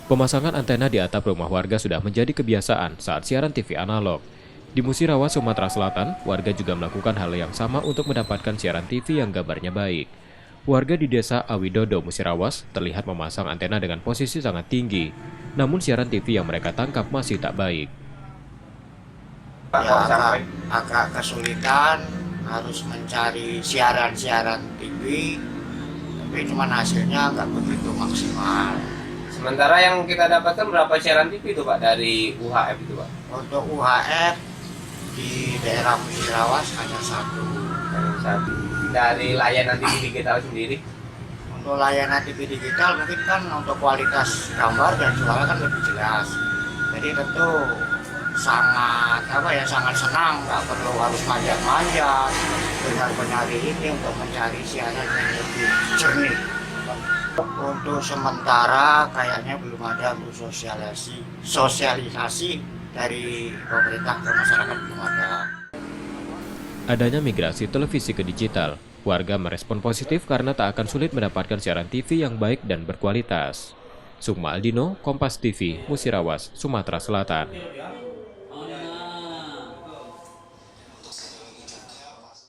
Pemasangan antena di atap rumah warga sudah menjadi kebiasaan saat siaran TV analog. Di Musirawas, Sumatera Selatan, warga juga melakukan hal yang sama untuk mendapatkan siaran TV yang gambarnya baik. Warga di desa Awidodo, Musirawas, terlihat memasang antena dengan posisi sangat tinggi. Namun siaran TV yang mereka tangkap masih tak baik. Ya, agak kesulitan, harus mencari siaran-siaran TV, tapi cuma hasilnya nggak begitu maksimal. Sementara yang kita dapatkan berapa siaran TV itu Pak dari UHF itu Pak? Untuk UHF di daerah Musirawas hanya satu. Satu. Dari layanan TV digital sendiri? Untuk layanan TV digital mungkin kan untuk kualitas gambar dan suara kan lebih jelas. Jadi tentu sangat senang, nggak perlu harus manjat-manjat, benar-benar ini untuk mencari siaran yang lebih jernih. Untuk sementara kayaknya belum ada untuk sosialisasi dari pemerintah ke masyarakat, belum ada. Adanya migrasi televisi ke digital, warga merespon positif karena tak akan sulit mendapatkan siaran TV yang baik dan berkualitas. Sukma Aldino, Kompas TV, Musirawas, Sumatera Selatan.